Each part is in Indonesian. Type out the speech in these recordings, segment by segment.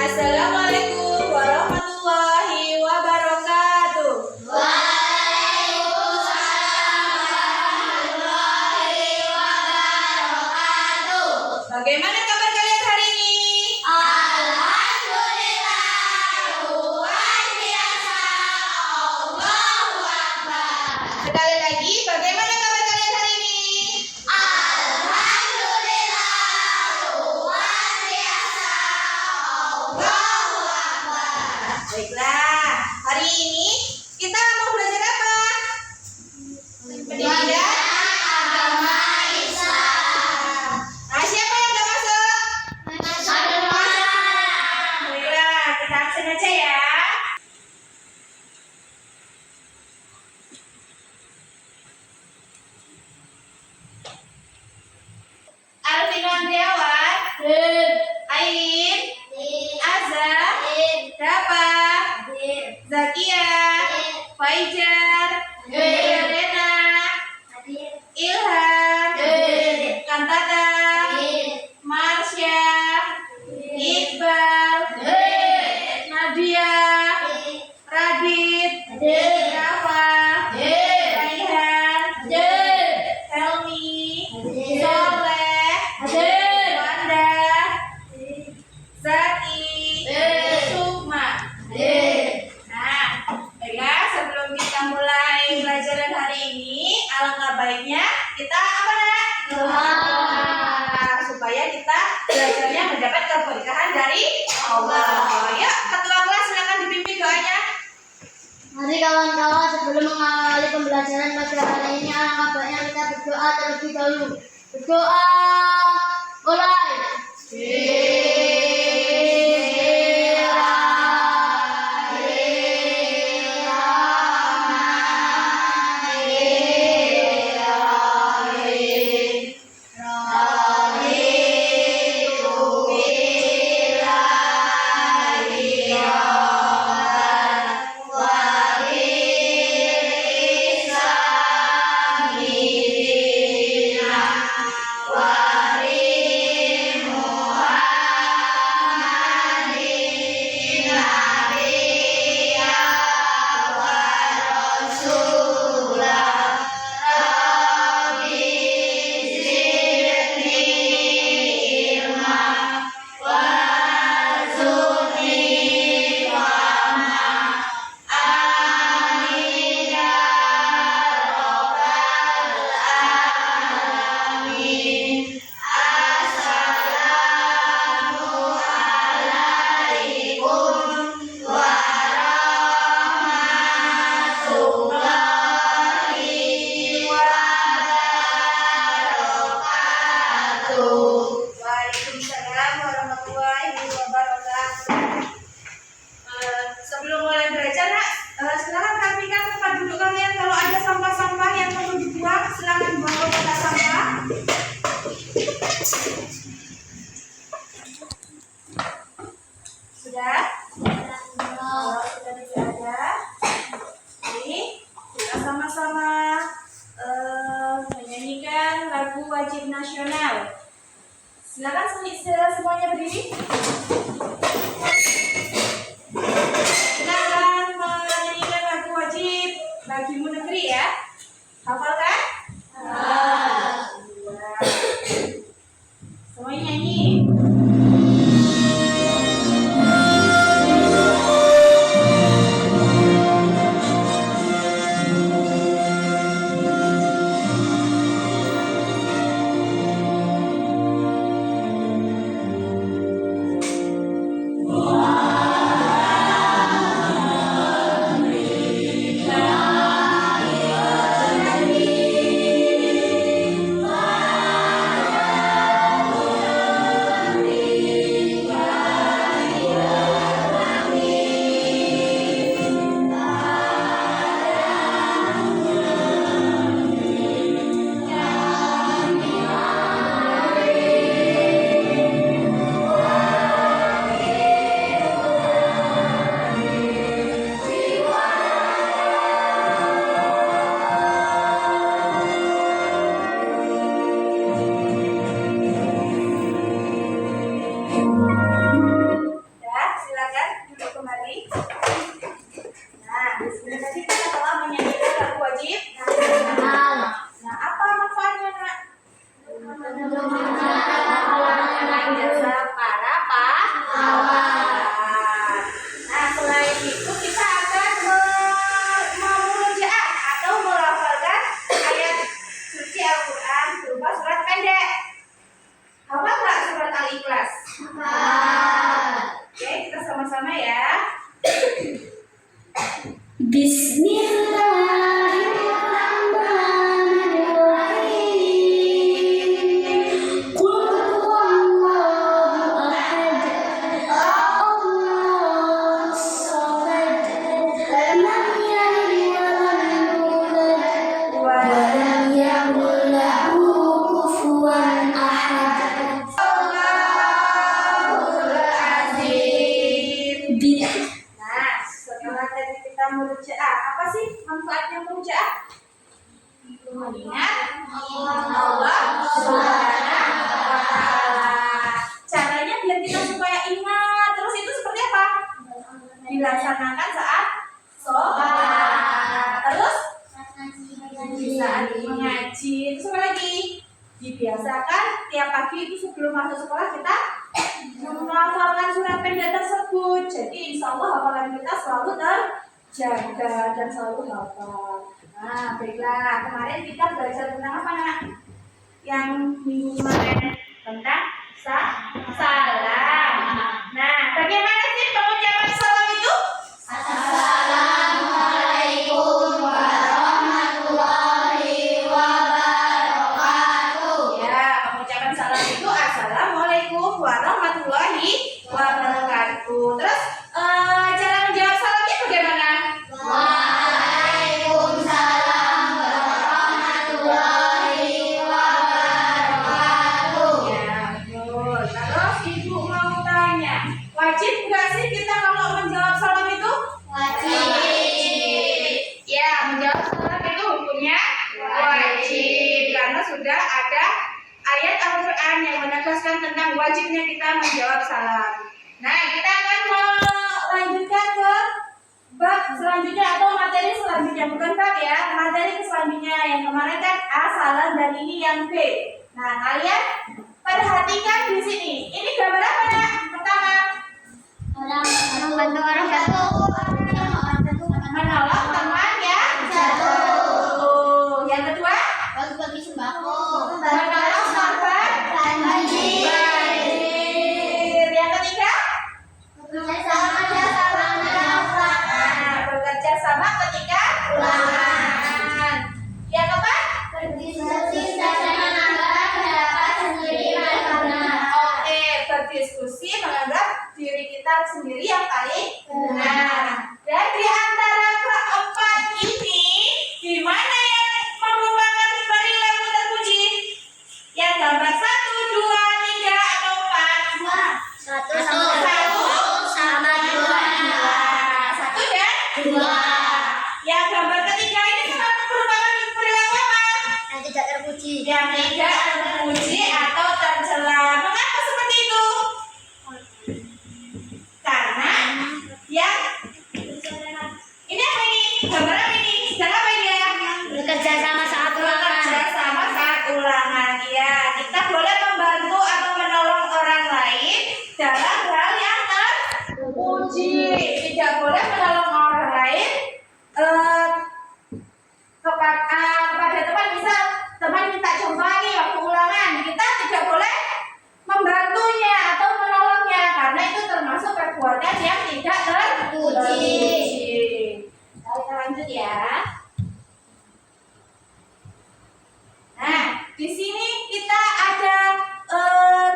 Assalamualaikum warahmatullahi wabarakatuh. Bagaimana kabar kalian hari ini? Alhamdulillah, luar biasa, Allahu Akbar. Sekali lagi, bagaimana kabar kalian hari ini? Alhamdulillah, luar biasa, Allahu Akbar. Baiklah, hari ini kita mau belajar apa? Pendidikan agama Islam. Nah, siapa yang udah masuk? Baiklah, kita absen aja ya. Alvin Andriawan, Ain, Azza, Rafa, Zakia, Fajar, Elena, Ilham, Kantata, Marsha, Iqbal, Nadia, Radit, Rafa, Raihan, Helmi, Soleh, Wanda, Zaki, Sukma. Nah, baiklah, sebelum kita mulai pelajaran hari ini, alangkah baiknya kita apa nak? Nah, supaya kita belajarnya mendapat keberkahan dari Allah. Yuk, ketua kelas silakan dipimpin doanya. Mari kawan-kawan, sebelum mengawali pembelajaran pada hari ini, alangkah baiknya kita berdoa terlebih dahulu. Berdoa, mulai. Waalaikumsalam warahmatullahi wabarakatuh. Sebelum mulai belajar, nak, silakan perhatikan tempat duduk kalian. Kalau ada sampah-sampah yang perlu dibuang, silakan buang ke kotak sampah. Sudah? Kalau sudah tidak ada, ini kita sama-sama menyanyikan lagu wajib nasional. Silakan semuanya berdiri. Kita akan menyanyikan lagu wajib bagimu negeri ya. Hafal kan? Semuanya nyanyi. Wow. ikhlas? Oke, kita sama-sama ya. Bismillahirrahmanirrahim. Qul huwallahu ahad. Allahus samad. Lam yalid wa lam yulad wa lam yakul lahu kufuwan ahad. Allahul Azim. Nah, setelah tadi kita murojaah, apa sih manfaatnya murojaah? Mengingat Allah Subhanahu wa Ta'ala. Caranya biar kita supaya ingat terus itu seperti apa? Dilaksanakan saat sholat. Terus saat mengaji. Terus apa lagi? Dibiasakan tiap pagi itu sebelum masuk sekolah kita menghafalkan surat pendek tersebut. Jadi insya Allah hafalan kita selalu terjaga dan selalu hafal. Nah, baiklah. Kemarin kita belajar tentang apa, Nak? Yang minggu kemarin tentang salam. Nah, bagaimana sih pengucapan salam itu? Assalamualaikum warahmatullahi wabarakatuh. Ya, pengucapan salam itu Assalamualaikum warahmatullahi wabarakatuh. Terus cara menjawab salamnya bagaimana? Waalaikumsalam warahmatullahi wabarakatuh. Ya, betul. Terus Ibu mau tanya, wajib nggak sih kita kalau menjawab salam itu? Wajib. Ya, menjawab salam itu hukumnya wajib karena sudah ada ayat Al-Quran yang menegaskan tentang wajibnya kita menjawab salam. Nah, kita akan melanjutkan ke bab selanjutnya atau materi selanjutnya, bukan bab ya, materi selanjutnya yang kemarin kan A salam dan ini yang B. Nah, kalian perhatikan di sini. Ini gambar apa, Nak? Pertama, Membantu orang jatuh. menolong teman yang jatuh. Yang kedua, Bagi-bagi sembako. menolong korban banjir. Yang ketiga, bekerja sama ketika ulangan. Yang keempat, oke, berdiskusi menganggap diri kita sendiri yang paling benar. Dan di antara keempat ini, di mana yang merupakan perilaku terpuji? Yang gambar 1, 2, 3 atau 4? Satu sama dua. Satu dan dua. Yang gambar ketiga ini merupakan perilaku apa? Yang tidak terpuji. Yang tidak terpuji atau tercela. Mengapa seperti itu? Karena yang ini apa ini? Gambar apa ini? Sedang apa ini ya? Bekerja sama saat Bekerja sama saat ulangan. Ya, kita boleh membantu atau menolong orang lain dalam hal yang terpuji. Tidak boleh menolong orang lain kepada teman, misal teman minta contoh nih waktu ulangan, kita tidak boleh membantunya atau menolongnya karena itu termasuk perbuatan yang tidak terpuji. Kita lanjut ya. Nah, di sini kita ada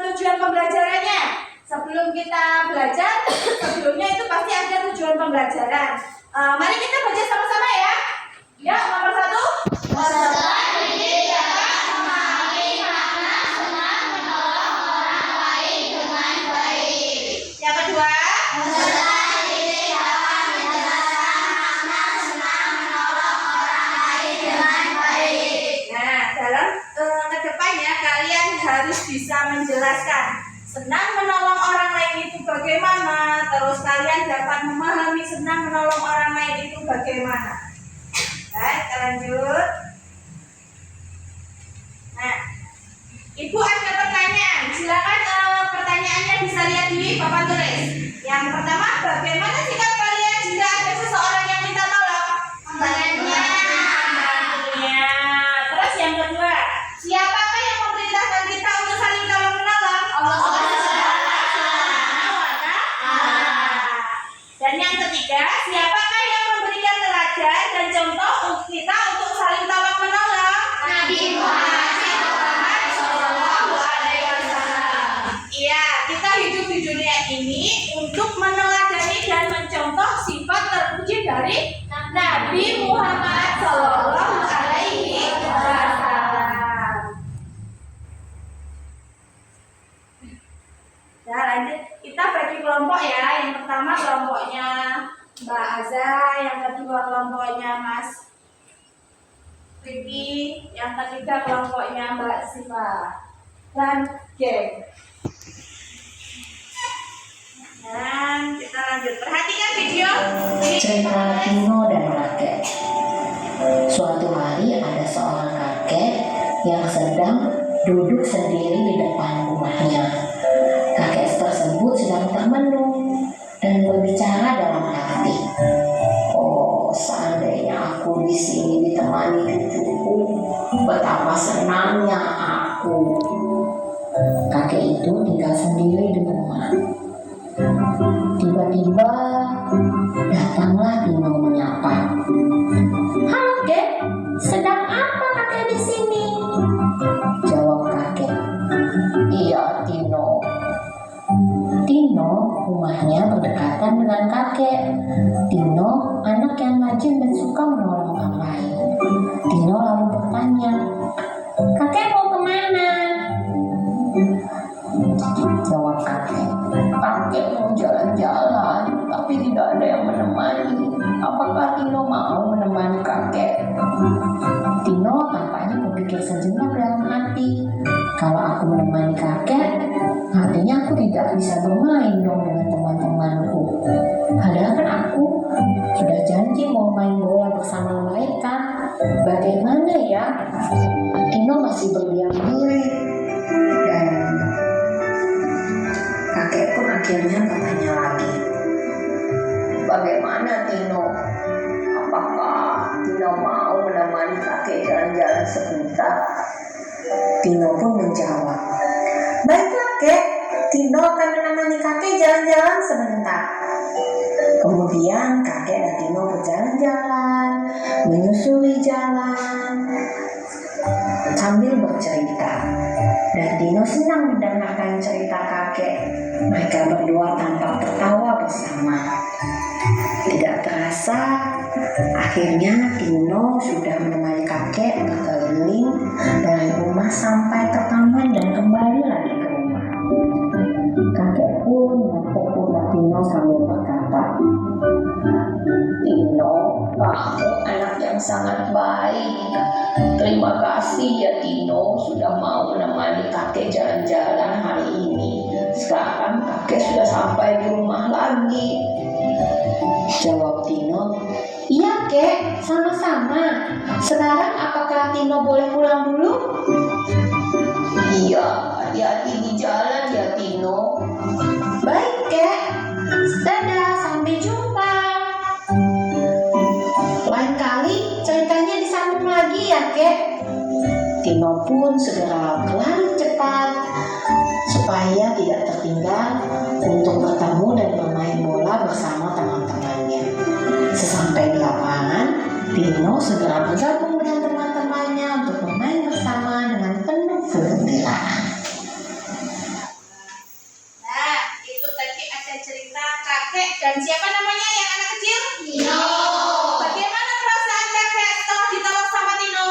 tujuan pembelajarannya. Sebelum kita belajar, sebelumnya itu pasti ada tujuan pembelajaran. Mari kita baca sama-sama ya. Ya, nomor 1. Peserta didik dapat memahami makna senang menolong orang lain dengan baik. Yang kedua, Peserta didik dapat menjelaskan makna senang menolong orang lain dengan baik. nah dalam kedepannya kalian harus bisa menjelaskan senang menolong orang lain itu bagaimana, terus kalian dapat memahami senang menolong orang lain itu bagaimana. Baik, kita lanjut. Nah, Ibu ada pertanyaan. Silakan pertanyaannya bisa lihat di papan tulis. Yang pertama, bagaimana sikap kalian jika ada seseorang yang minta tolong? Membantunya. Membantunya. Terus yang kedua, siapakah yang memerintahkan kita untuk saling tolong menolong? Allah ketiga, siapakah yang memberikan teladan dan contoh kita untuk saling tolong menolong? Nabi Muhammad Shallallahu Alaihi Wasallam. Iya, kita hidup di dunia ini untuk meneladani dan mencontoh sifat terpuji dari Nabi Muhammad Shallallahu Alaihi Wasallam. Ya, lanjut. Kita bagi kelompok ya. Yang pertama kelompoknya Mbak Aza, yang kedua kelompoknya Mas Riki, yang ketiga kelompoknya Mbak Siva dan geng. Dan kita lanjut. Perhatikan video. Cerita Tino dan kakek. Suatu hari ada seorang kakek yang sedang duduk sendiri di depan rumahnya. Kakek tersebut sedang termenung dan berbicara dalam hati. Oh, seandainya aku di sini ditemani cucuku, betapa senangnya aku. Kakek itu tinggal sendiri di rumah. Tiba-tiba datanglah Tino menyapa. Halo Kek, sedang apa kakek di sini? Jawab kakek. Iya Tino. Tino rumahnya berdekatan dengan kakek. Tino anak yang rajin dan suka menolong orang lain. Tino lalu bertanya, kakek mau kemana? Jawab kakek, kakek mau jalan-jalan, tapi tidak ada yang menemani. Apakah Tino mau menemani kakek? Tino tampaknya berpikir sejenak dalam hati. Kalau aku menemani kakek, artinya aku tidak bisa bermain dong dengan teman-temanku. Padahal kan aku sudah janji mau main bola bersama mereka. Bagaimana ya? Tino masih berdiam diri dan kakek pun akhirnya bertanya lagi. Bagaimana Tino? Apakah Tino mau menemani kakek jalan-jalan sebentar? Tino pun menjawab, baiklah Kek, Tino akan menemani kakek jalan-jalan sebentar. Kemudian kakek dan Tino berjalan-jalan, menyusuri jalan sambil bercerita. Dan Tino senang mendengarkan cerita kakek. Mereka berdua tampak tertawa bersama. Tidak terasa, akhirnya Tino sudah menemani kakek berkeliling dari rumah sampai ke taman dan kembali lagi ke rumah. Kakek pun menepuk pundak Tino sambil berkata, Tino, kamu anak yang sangat baik. Terima kasih ya Tino sudah mau menemani kakek jalan-jalan hari ini. Sekarang kakek sudah sampai di rumah lagi. Jawab Tino, iya Kek, sama-sama. Sekarang apakah Tino boleh pulang dulu? Iya, hati-hati di jalan ya Tino. Baik Kek, dadah, sampai jumpa. Lain kali ceritanya disambung lagi ya Kek. Tino pun segera berlari cepat supaya tidak tertinggal untuk bertemu dan bermain bola bersama teman-temannya. Sesampai di lapangan, Tino segera bergabung dengan teman-temannya untuk bermain bersama dengan penuh kegembiraan. Nah, itu tadi ada cerita kakek dan siapa namanya yang anak kecil? Tino. Bagaimana perasaan kakek setelah ditolong sama Tino?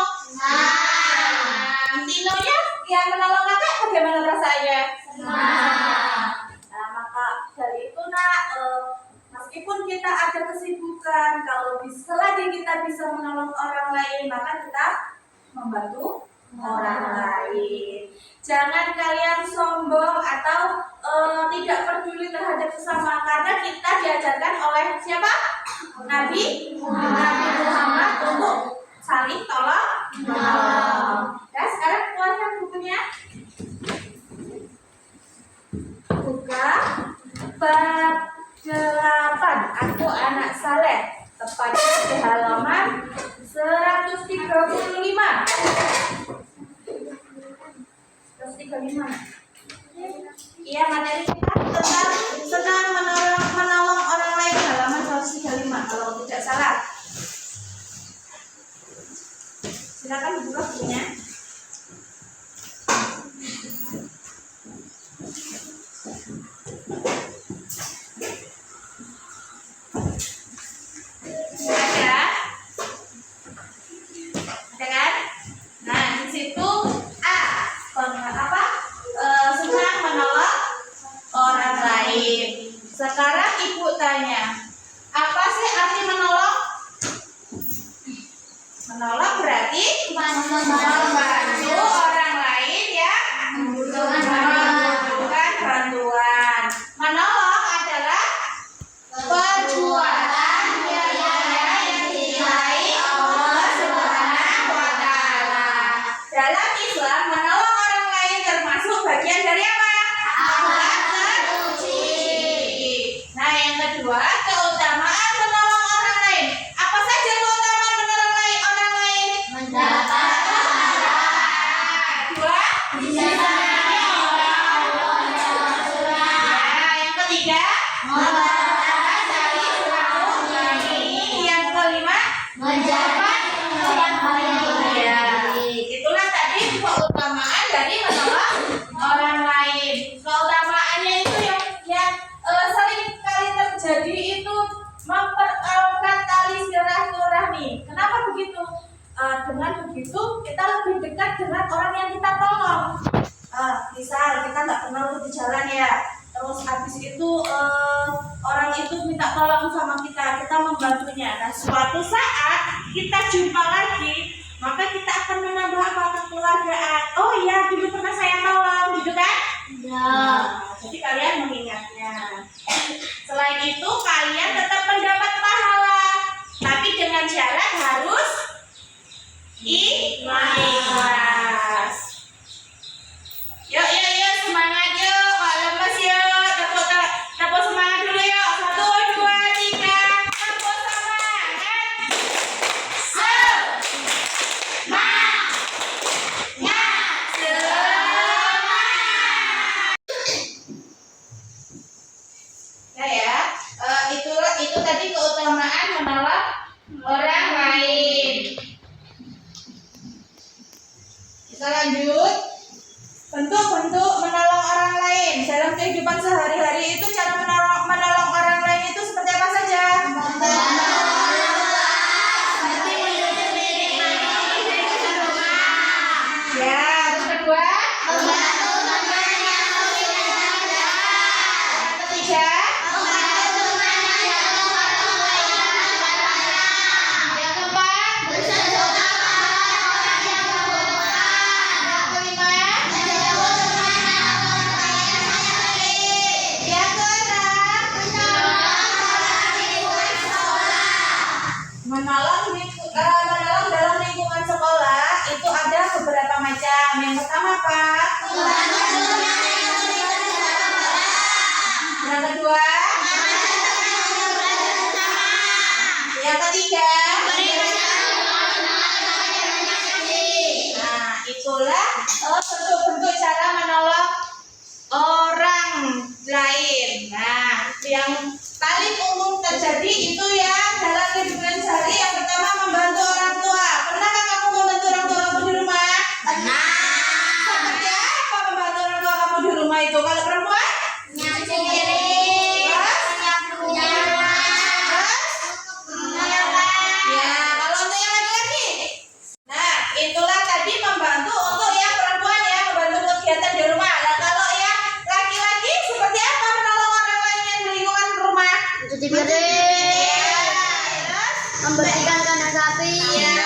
Tino ya yang menolong kakek bagaimana perasaannya? Nah, maka dari itu meskipun kita ada kesibukan, kalau selagi kita bisa menolong orang lain, maka kita membantu orang lain. Jangan kalian sombong atau tidak peduli terhadap sesama, karena kita diajarkan oleh siapa? Nabi Muhammad untuk saling tolong menolong. Nah, sekarang keluarkan bukunya. Buka bab 8. Aku anak saleh. Tepatnya di halaman 135. 135. Iya, materi kita tentang menolong orang lain halaman 135. Silakan dibuka bukunya. Ada? Ada kan? Nah, di situ A. Apa? Senang menolong orang lain. Sekarang ibu tanya, apa sih arti menolong? Menolong berarti membantu orang lain yang membutuhkan bantuan. Menolong adalah perbuatan yang dinilai Allah Subhanahu wa Ta'ala. Dalam Islam, menolong orang lain termasuk bagian dari apa? Akhlak terpuji. Nah, yang kedua, keutamaan menolong orang lain. Apa saja keutamaan menolong orang lain? Mendapat pahala. Dua, disenangi orang. Nah, yang ketiga, membalas dari silaturahmi. Yang kelima, Menjabat yang baik. ya, itulah tadi keutamaan dari menolong orang lain. Keutamaannya itu yang sering kali terjadi itu mempererat tali silaturahmi. Kenapa begitu? Dengan begitu kita lebih dekat dengan orang yang kita tolong. Misal kita nggak kenal di jalan ya, terus habis itu orang itu minta tolong sama kita membantunya. Nah, suatu saat kita jumpa lagi, maka kita akan menambah apa? Kekeluargaan. Oh iya, dulu pernah saya tolong, gitu kan? Ya. Nah, jadi kalian mengingatnya. Selain itu, kalian tetap mendapat pahala, tapi dengan syarat harus ikhlas. Yuk, semangat yuk, Pak lemes yuk, tepuk semangat dulu yuk. 1, 2, 3, tepuk semangat. Itu tadi keutamaan menolong orang lain. Kita lanjut. Bentuk-bentuk menolong orang lain dalam kehidupan sehari-hari itu, cara menolong orang lain itu seperti apa saja? Ya, terus kedua? Ketiga? Yang keempat? Yang kelima? Yang keenam? Menolong dalam lingkungan sekolah itu ada beberapa macam. Yang pertama apa? Yang kedua? Yang ketiga? Nah, itulah bentuk-bentuk cara menolong orang lain. Nah, yang paling umum terjadi itu ya dalam kehidupan sehari. Yang pertama, membantu orang tua. Pernahkah kamu membantu orang tua kamu di rumah? Pernah. Seperti apa membantu orang tua kamu di rumah itu? Kalau perempuan? Ya, kalau untuk yang laki-laki? Nah, itulah tadi membantu untuk yang perempuan ya, membantu kegiatan di rumah. Nah, kalau yang laki-laki seperti apa menolong orang lain yang di lingkungan rumah? Cuci piring. Ya, terus? Membersihkan kandang sapi. Ya,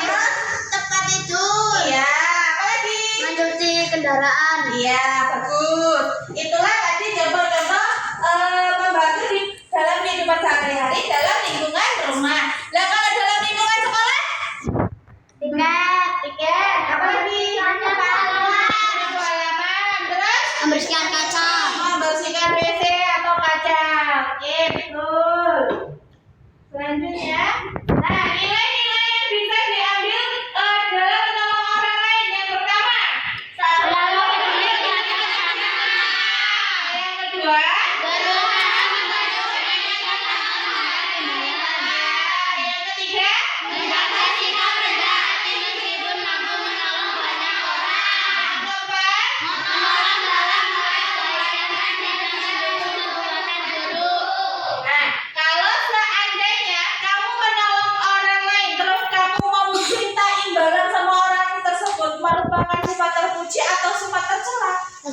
terus? Tempat tidur. Iya, apa lagi? Mencuci kendaraan. Iya, bagus. Itulah tadi contoh-contoh membantu di dalam kehidupan sehari-hari dalam lingkungan rumah. Nah, kalau dalam lingkungan sekolah? Tiket. Apa lagi? Halaman. Terus? Membersihkan kaca. Membersihkan WC atau kaca. Oke, betul. Selanjutnya, nah nilai-nilai yang bisa diambil dalam menolong orang lain. Yang pertama, selalu peduli dengan sesama. Yang kedua, berusaha membantu yang ketiga, menjaga sikap rendah hati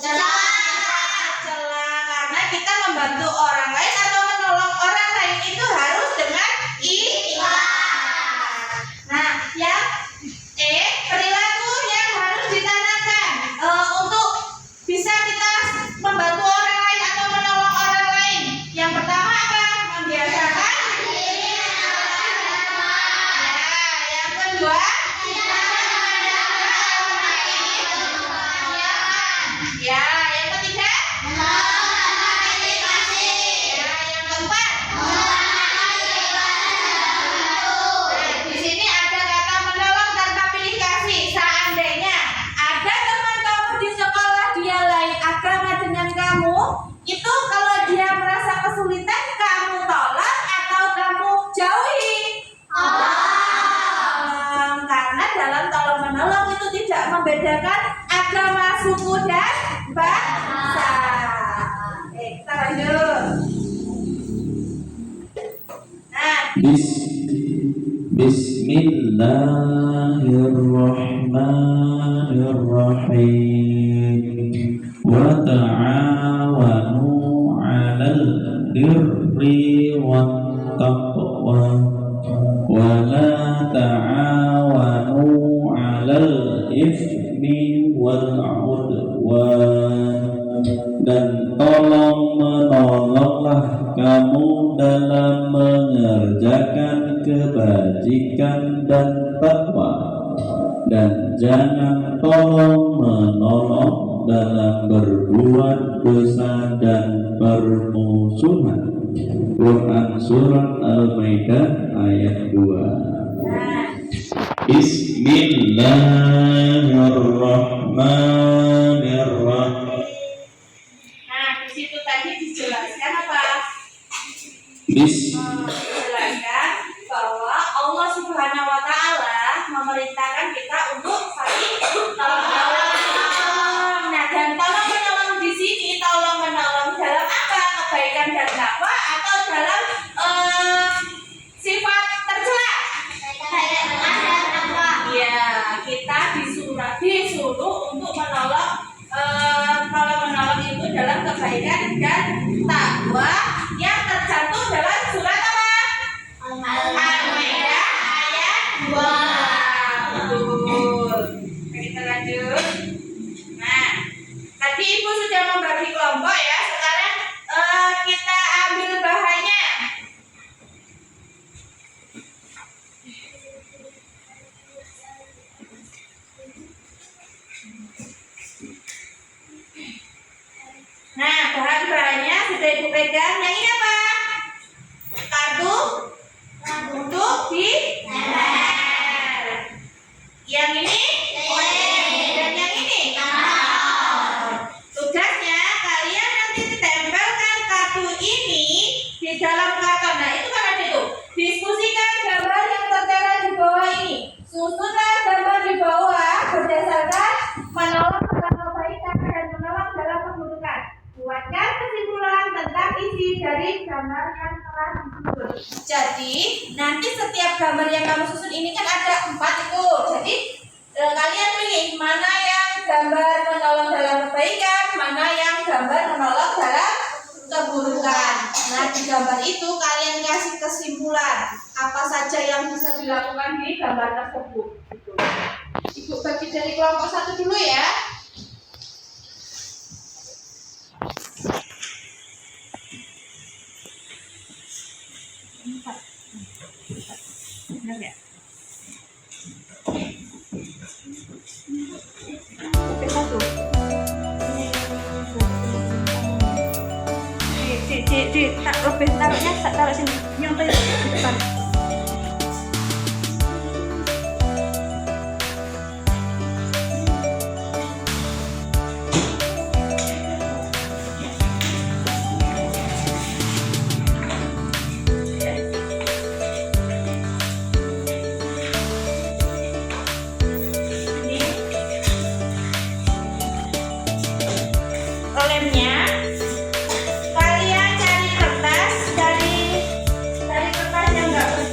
Celah, karena kita membantu orang lain atau menolong orang lain itu harus dengan ikhlas. Nah, yang perilaku yang harus ditanamkan untuk bisa kita membantu orang lain atau menolong orang lain. Yang pertama apa? Membiasakan. Yang kedua, ya, yang ketiga, ya, yang keempat. Di sini ada kata menolong tanpa pilih kasih. Seandainya ada teman kamu di sekolah dia lain agama dengan kamu, itu kalau dia merasa kesulitan, kamu tolak atau kamu jauhi? Karena dalam tolong menolong itu tidak membedakan agama, suku, dan bangsa. Kita lanjut. Nah, Bismillahirrahmanirrahim. Wa ta'awanu 'alal birri wat taqwa wa la ta'awanu 'alal itsmi wal 'udwan. Dan tolong menolonglah kamu dalam mengerjakan kebajikan dan takwa, dan jangan tolong menolong dalam berbuat dosa dan permusuhan. Quran Surat Al-Maidah ayat 2. Bismillahirrahmanirrahim. nah di situ tadi dijelaskan apa? Bis Dijelaskan bahwa Allah Subhanahu wa Ta'ala memerintahkan kita untuk saling tolong menolong. Nah, dan tolong menolong di sini, tolong menolong dalam apa? Kebaikan dan takwa atau dalam sifat tercela? Ya, kita disuruh untuk menolong itu dalam kebaikan dan takwa yang tercantum dalam surat apa? Al-Maidah ayat 2. Betul. Kita lanjut. Nah, tadi Ibu sudah membagi kelompok ya. Sekarang kita ambil bahannya. Nah, bahan-bahannya sudah Ibu pegang. Yang ini apa? Kartu untuk ditempel. Yang ini dan yang ini. Tugasnya kalian nanti tempelkan kartu ini di dalam karton. Nah, itu kan ada itu. Diskusikan gambar yang tertera di bawah ini. Susunlah gambar di bawah berdasarkan menolong dalam kebaikan dan menolong dalam keburukan. Buatkan kesimpulan tentang isi dari gambar yang telah disusun. Jadi nanti setiap gambar yang kamu susun ini kan ada 4 itu. Jadi kalian pilih mana yang gambar menolong dalam kebaikan, mana yang gambar menolong dalam keburukan. Nah, di gambar itu kalian kasih kesimpulan apa saja yang bisa dilakukan di gambar tersebut. Ibu bagi dari kelompok 1 dulu ya. Benar ya? Oke, 1. Tak lebih taruhnya, taruh sini. Nyontoh di depan. Lemnya kalian cari kertas dari kertas yang enggak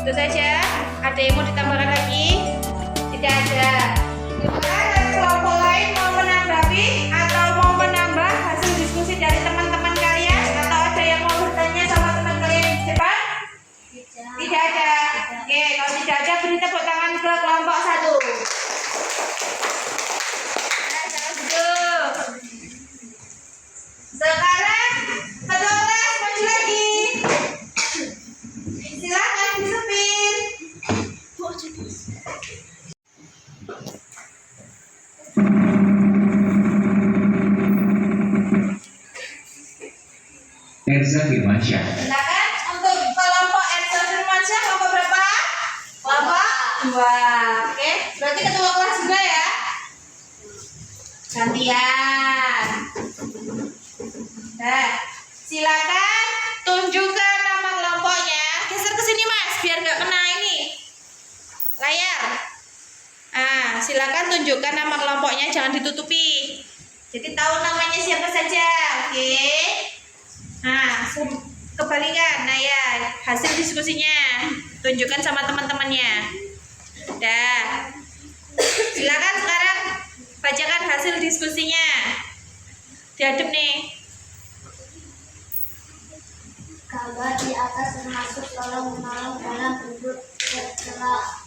Itu saja. Ada yang mau ditambahkan lagi? Tidak ada. Gimana dari kelompok lain mau menanggapi atau mau menambah hasil diskusi dari teman-teman kalian? Atau ada yang mau bertanya sama teman kalian di depan? Tidak ada. Oke, kalau tidak ada beri tepuk tangan ke kelompok 1. Nah, jangan duduk. Sekarang ketua kelas maju lagi. Silakan disupir. Erza Firmansyah. Silakan untuk kelompok Erza Firmansyah kelompok berapa? Kelompok 2. Oke, berarti ketua kelas juga ya. Gantian. Nah, silakan tunjukkan nama kelompoknya. Geser ke sini Mas, biar nggak kena ini layar. Silakan tunjukkan nama kelompoknya, jangan ditutupi. Jadi tahu namanya siapa saja, oke? Nah, kebalikan. Nah ya, hasil diskusinya tunjukkan sama teman-temannya. Dah. Silakan sekarang bacakan hasil diskusinya. Diadep nih. Gambar di atas termasuk tolong menolong dalam bentuk bergerak.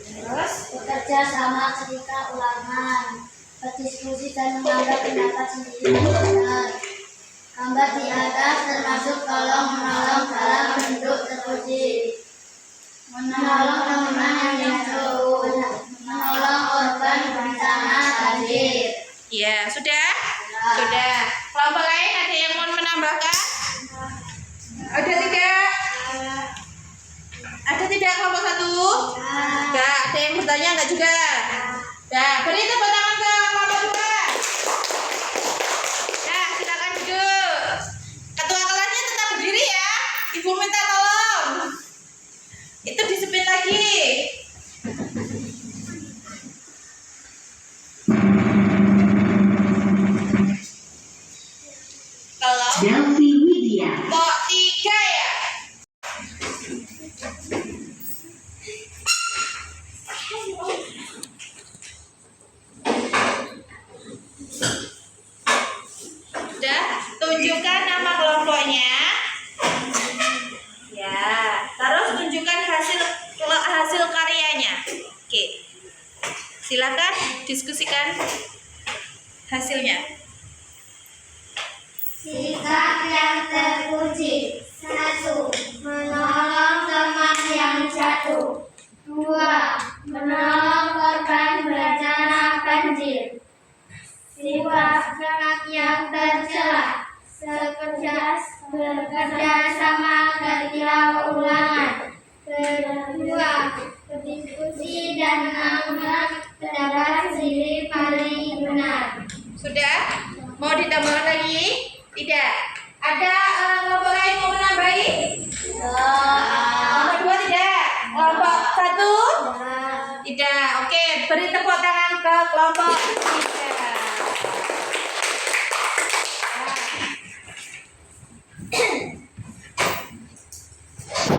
Terus Bekerja sama ketika ulangan, berdiskusi dan menganggap pendapat sendiri benar. Gambar di atas termasuk tolong menolong dalam bentuk terpuji. Menolong teman yang jauh, menolong korban bencana banjir. ya, sudah? Sudah. Kelompok lain ada yang mau menambahkan? Ada tidak? Ada tidak kelompok 1? Enggak, ada yang bertanya enggak juga? Nah, beri tepuk tangan ke kelompok 2. Nah, silakan duduk. Ketua kelasnya tetap berdiri ya. Ibu minta tolong. Itu disepit lagi. Kalau Delvi Widya. kok 3 ya? Sudah, tunjukkan nama kelompoknya. Ya, terus tunjukkan hasil karyanya. Oke. Silakan diskusikan hasilnya. Sikap yang terpuji. 1. Menolong teman yang jatuh. 2. Menolong korban bencana banjir. Sifat yang tercela. Bekerja sama ketika ulangan. Kedua, berdiskusi dan menganggap pendapat sendiri paling benar. Sudah? Mau ditambahkan lagi? Tidak. Ada kelompok lain mau menambahi? Kelompok 2 tidak? Kelompok 1? Tidak. Oke, beri tepuk tangan ke kelompok 3.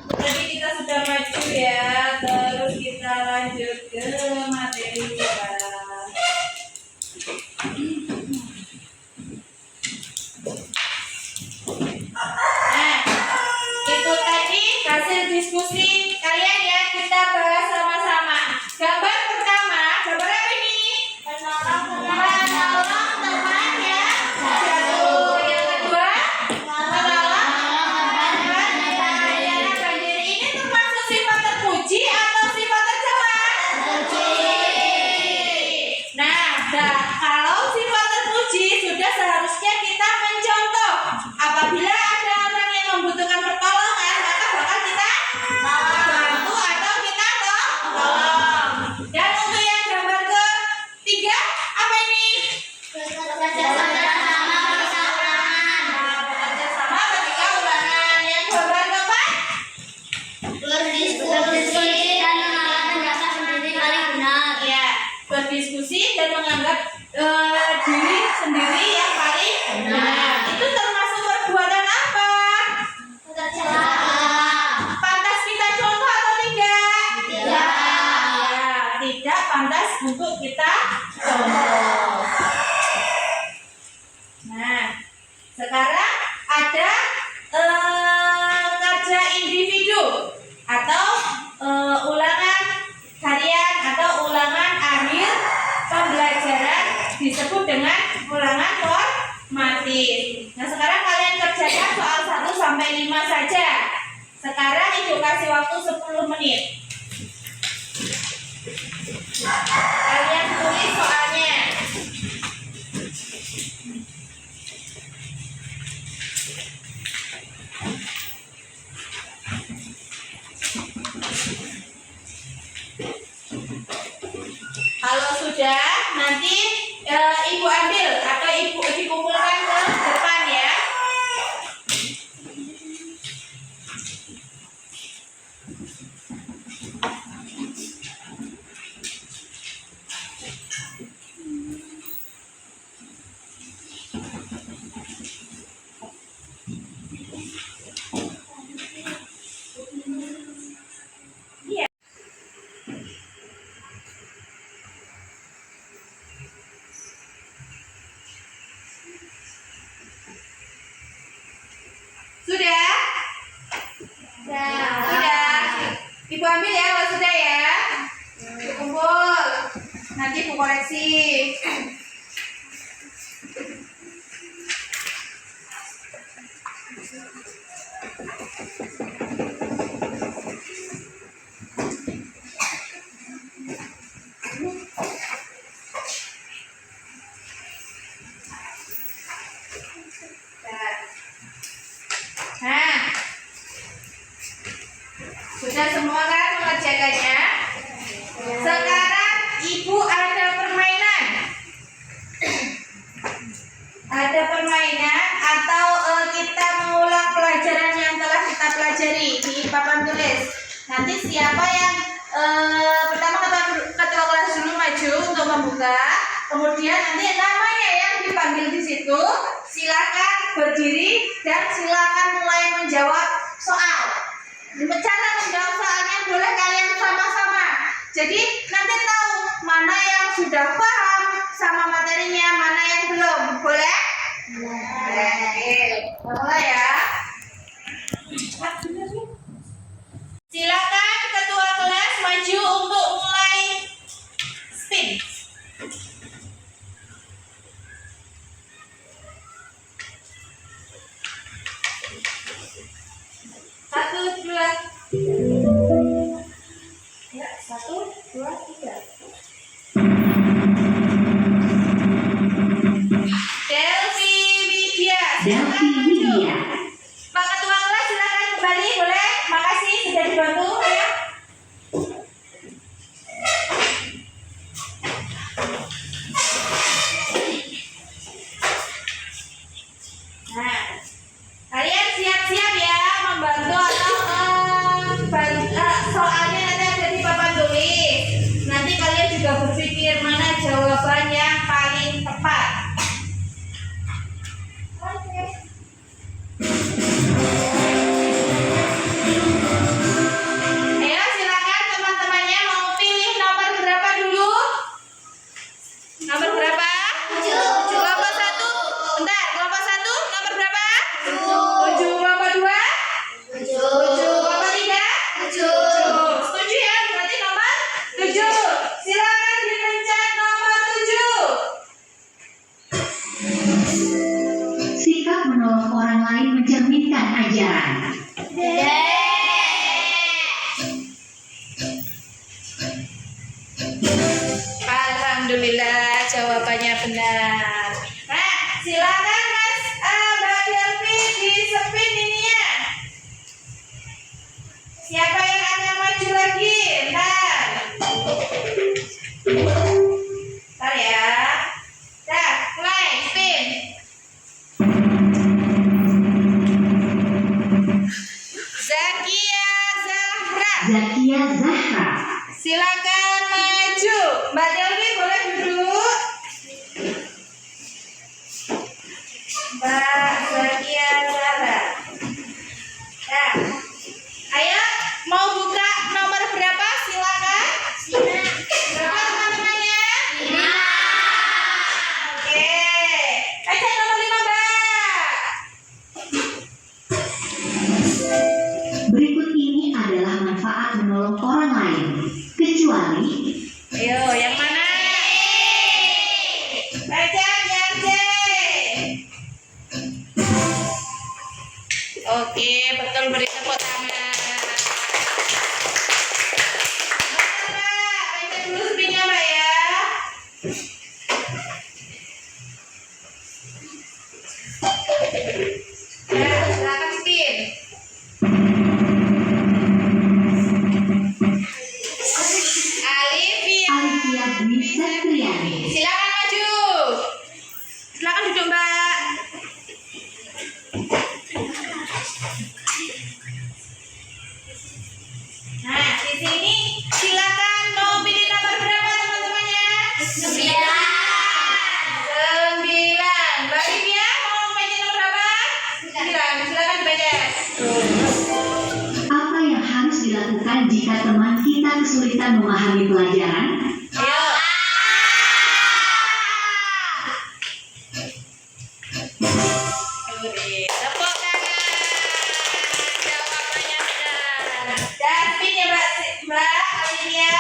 Tadi kita sudah maju ya, terus kita lanjut ke materi kita. Nah, itu tadi hasil diskusi kalian ya, kita bahas sama-sama. Gambar pertama, gambar apa ini? Menolong teman yang jatuh. Yang kedua, menolong korban bencana banjir. Ini termasuk sifat terpuji atau sifat tercela? Nah, kalau sifat terpuji sudah seharusnya kita mencontoh. Apabila ada orang yang membutuhkan pertolongan, maka bakal kita bantu atau kita tolong. Dan untuk yang gambar ketiga, apa ini? Bekerja sama ketika ulangan. Bekerja sama ketika ulangan. Yang gambar keempat? Berdiskusi dan menganggap pendapat sendiri paling benar. Ya, berdiskusi dan menganggap diri sendiri yang paling benar. Itu termasuk perbuatan apa? Bekerja. Pantas sampai 5 saja. Sekarang Ibu kasih waktu 10 menit. Kalian tulis soalnya. Kalau sudah, nanti Ibu ambil atau Ibu dikumpulkan ke depan ya. Sudah? Sudah. Ibu ambil ya kalau sudah ya. Kumpul. Nanti Ibu koreksi. Nah, sudah semua kan mengerjakannya? Sekarang Ibu ada permainan. Ada permainan atau kita mengulang pelajaran yang telah kita pelajari di papan tulis. Nanti siapa yang pertama ketua kelas dulu maju untuk membuka. Kemudian nanti namanya yang dipanggil di situ. Silakan berdiri dan silakan mulai menjawab soal. Cara menjawab soalnya boleh kalian sama-sama. Jadi nanti tahu mana yang sudah paham sama materinya, mana yang belum. Boleh? Boleh. Mulai ya. Silakan ketua kelas maju untuk mulai spin. Satu, dua. Ya, 1, 2, 3. Delvi Widya. Silakan maju. Pak Ketua kelas silakan kembali, boleh? Makasih sudah dibantu ya. Nah, kalian siap-siap ya membantu atau soalnya nanti ada di papan tulis. Nanti kalian juga berpikir mana jawaban yang paling tepat. Ayo silakan teman-temannya mau pilih nomor berapa dulu? Nomor berapa? 7. Kelompok 1. Bentar, kelompok 1 nomor berapa? 7. Kelompok 2? 7. Kelompok 3? 7. Setuju ya? Berarti nomor 7. Silakan dipencet nomor 7. Sikap menolong orang lain mencerminkan ajaran. Alhamdulillah jawabannya benar. Nah, silakan Mas Mbak Delvi di spin ini ya. Siapa yang akan maju lagi? Ntar ya. Dah, mulai spin. Zakia Zahra. Zakia Zahra. Silakan maju. Mbak Delvi boleh duduk. Mbak Zakia Zahra. Nah, ayo mau buka nomor berapa? Silakan. Berapa teman-temannya? 5. Oke. Nomor 5 Mbak. Berikut ini adalah manfaat menolong orang lain. Kecuali Ayo, yang mana? Baca yang C. Oke. betul, beri tepuk tangan. Mbak, pencet dulu spinnya Mbak ya. Ya, silakan spin. Alivia. Alivia Dwi Septriani. Silakan maju. Silakan duduk Mbak. Nah, di sini silakan mau pilih nomor berapa teman-temannya? 9. Mbak Livia mau baca nomor berapa? 9. Silakan dibaca. Apa yang harus dilakukan jika teman kita kesulitan memahami pelajaran? Ayo. Beri tepuk tangan. Jawabannya benar. Dan spin ya Mbak Alivia.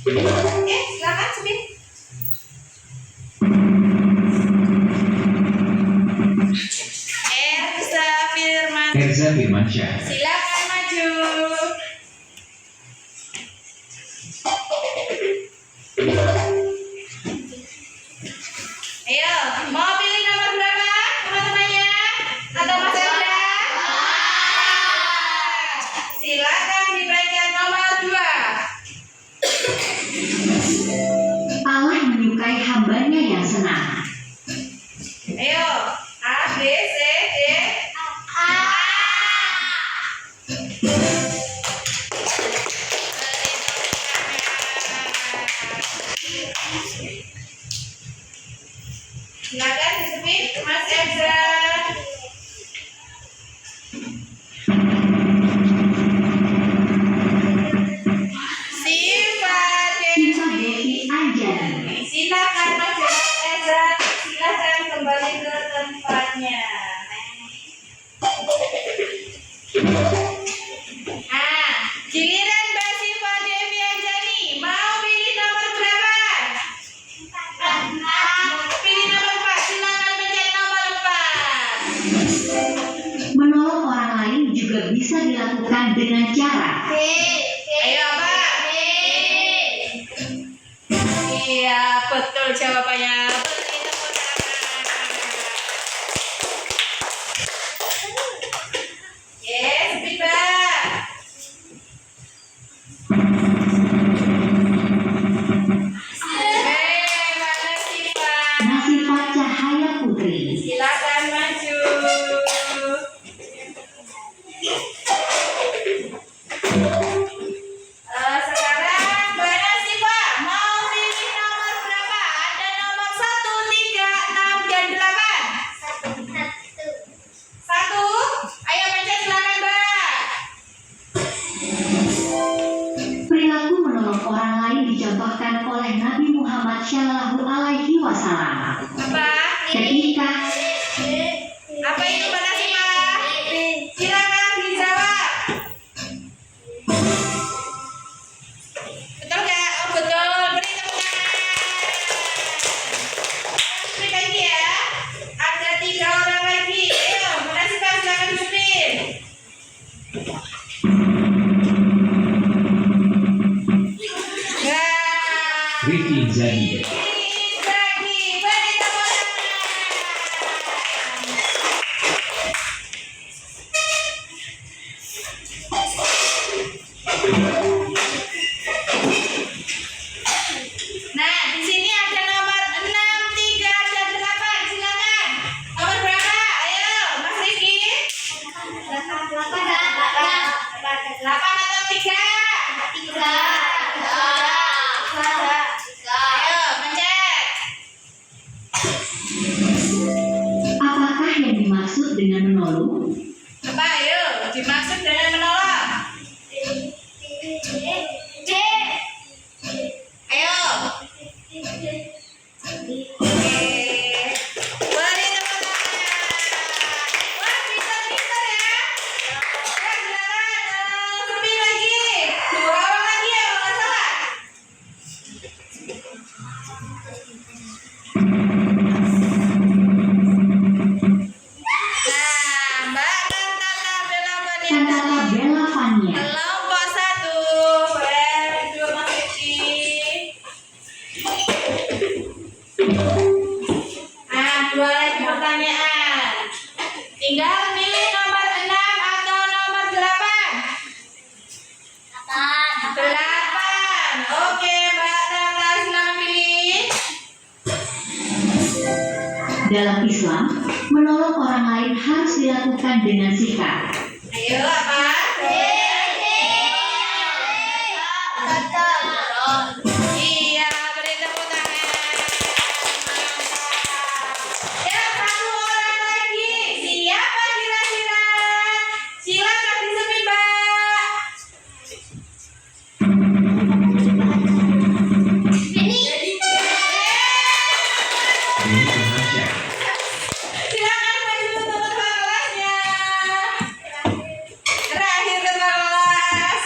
Oke, silakan spin. Ersa Firman. Erza Firmansyah. Silakan maju. Ayo, mau pilih nomor berapa teman-temannya? Atau Mas Erza? Silakan dibaca nomor 2. Allah menyukai hambanya yang senang. Ayo, A, B, C, D. A. Silakan disebut Mas Erza. Sifat Siva Devi Anjani. Silakan maju Mas Erza. Silakan kembali ke tempatnya. Giliran Mbak Siva Devi Anjani. Mau pilih nomor berapa? 4. Pilih nomor 4. Silakan pencet nomor 4. Menolong orang lain juga bisa dilakukan dengan cara Ayo Mbak. Iya, betul jawabannya. Beri tepuk tangan. Yes, Mbak. Mana Siva? Nasifat Cahaya Putri. Silakan maju. Sekarang Mbak Nasifa mau pilih nomor berapa? Ada nomor 1, 3, 6, dan 8. 1. Ayo pencet silakan Mbak. Perilaku menolong orang lain dicontohkan oleh Nabi Muhammad Shallallahu Alaihi Wasallam. Apa? Ketika Apa itu Mbak Nasifa? Silakan dijawab. Betul nggak? Oh betul. Beri tepuk tangan. Spin lagi ya. Ada 3 orang lagi. Ayo, Mbak Nasifa silakan spin. Nah. Ricky Zadi. Lagi, beri tepuk tangan. Nah, di sini ada nomor 6, 3, dan 8. Silakan. Nomor berapa? Ayo, Mas Riki. 8 atau 3? 3. Ayo, pencet. apakah yang dimaksud dengan menolong? Apa ayo? Dimaksud dengan menolong? Ayo. Oke. Beri tepuk tangan. Wah, pintar-pintar ya. Ya, silakan. Spin lagi. 2 orang lagi ya, kalau nggak salah. dua lagi pertanyaan. Tinggal nih nomor 6 atau nomor 8? 8. Oke, Mbak Tata silakan pilih. Dalam Islam, menolong orang lain harus dilakukan dengan sikap. Ayo apa? Iya, beri tepuk tangan. Ya, satu orang lagi. Siapa kira-kira? Silakan disebut, Mbak. Silakan maju ke ketua kelasnya. Terakhir ketua kelas.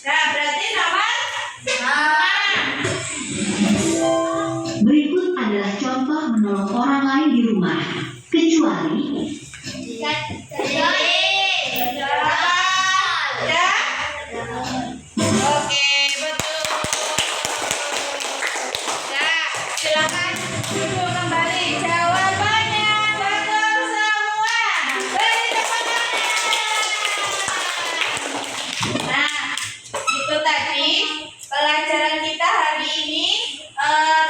Nah, berarti nomor 6. Berikut adalah contoh menolong orang lain di rumah. Kecuali Ya? Oke, betul. Ya, silakan duduk kembali. Jawabannya betul semua. Beri tepuk tangan. Nah, itu tadi pelajaran kita hari ini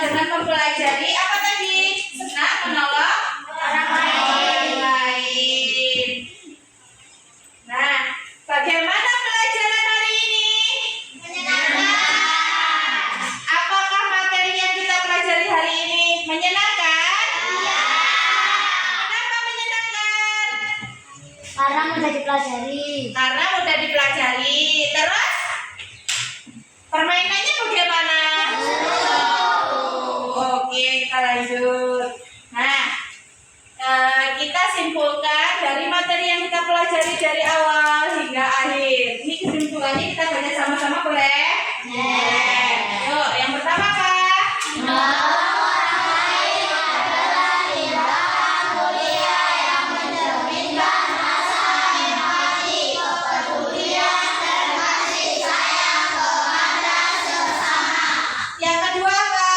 dengan mempelajari apa tadi? Senang menolong orang lain. Nah, bagaimana pelajaran hari ini? Apakah materi yang kita pelajari hari ini menyenangkan? Kenapa menyenangkan? Karena mudah dipelajari. Karena mudah dipelajari. Terus permainannya bagaimana? Oke, kita lanjut. Nah, kita simpulkan dari materi yang kita pelajari dari awal hingga akhir. Ini kesimpulannya kita baca sama-sama boleh? Yuk, yang pertama apa? Yang kedua apa?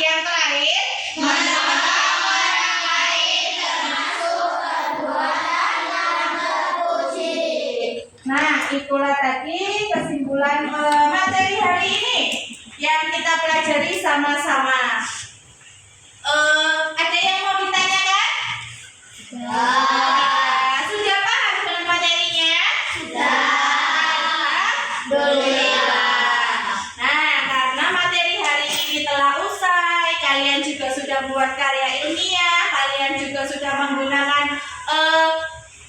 Yang terakhir, nah, itulah tadi kesimpulan materi hari ini yang kita pelajari sama-sama. Ada yang mau ditanyakan? Sudah paham dengan materinya? Alhamdulillah. Nah, karena materi hari ini telah usai, kalian juga sudah buat karya ilmiah, kalian juga sudah menggunakan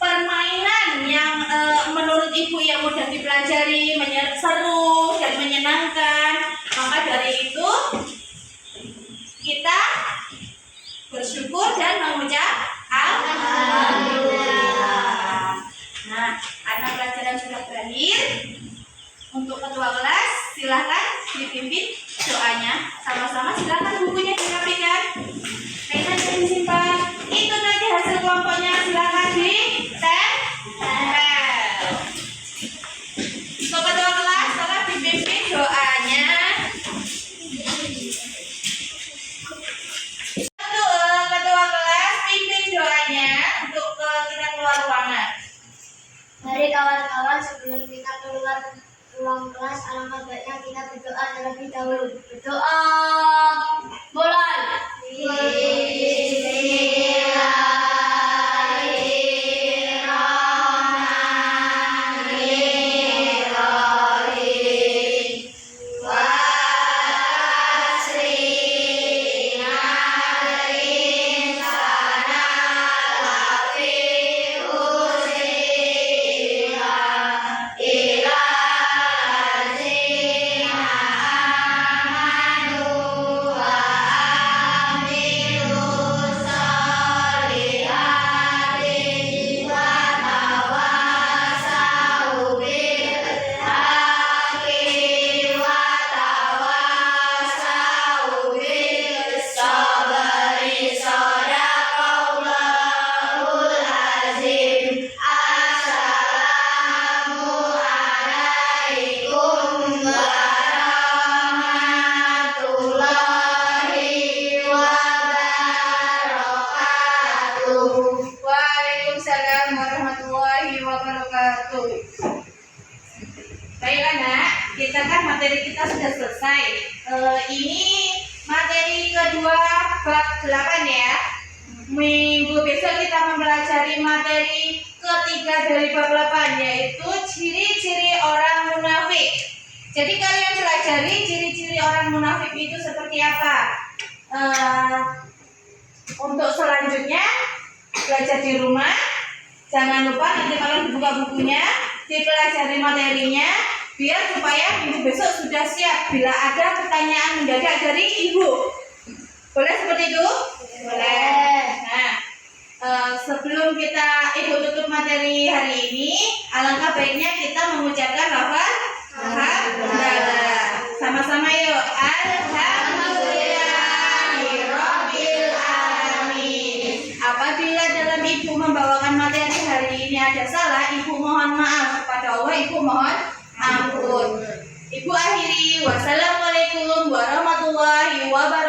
permainan yang menurut ibu yang mudah dipelajari, seru dan menyenangkan. Maka dari itu kita bersyukur dan mengucap alhamdulillah. Nah, karena pelajaran sudah berakhir, untuk ketua kelas silahkan dipimpin doanya. Sama-sama silahkan bukunya dirapikan, mainannya disimpan. Itu nanti hasil kelompoknya silahkan ditempel. Untuk ketua kelas silahkan dipimpin doanya. Untuk ketua kelas pimpin doanya untuk kita keluar ruangan. Mari kawan-kawan, sebelum kita keluar ruang kelas, alangkah baiknya kita berdoa terlebih dahulu. Berdoa. Mulai. wabarakatuh. Baiklah nak, kita kan materi kita sudah selesai. Ini materi kedua bab 8 ya. Minggu besok kita mempelajari materi ketiga dari bab 8, yaitu ciri-ciri orang munafik. Jadi kalian pelajari ciri-ciri orang munafik itu seperti apa. Untuk selanjutnya belajar di rumah. Jangan lupa nanti kalian buka bukunya, dipelajari materinya, biar supaya minggu besok sudah siap bila ada pertanyaan mendadak dari ibu. Boleh seperti itu? Boleh. Nah, sebelum kita ibu tutup materi hari ini, alangkah baiknya kita mengucapkan lafaz alhamdulillah. Sama-sama yuk. Alhamdulillahirabbil alamin. Apabila dalam ibu membawakan materi hari ini ada salah, ibu mohon maaf kepada Allah, ibu mohon ampun. Ibu akhiri, wassalamualaikum warahmatullahi wabarakatuh.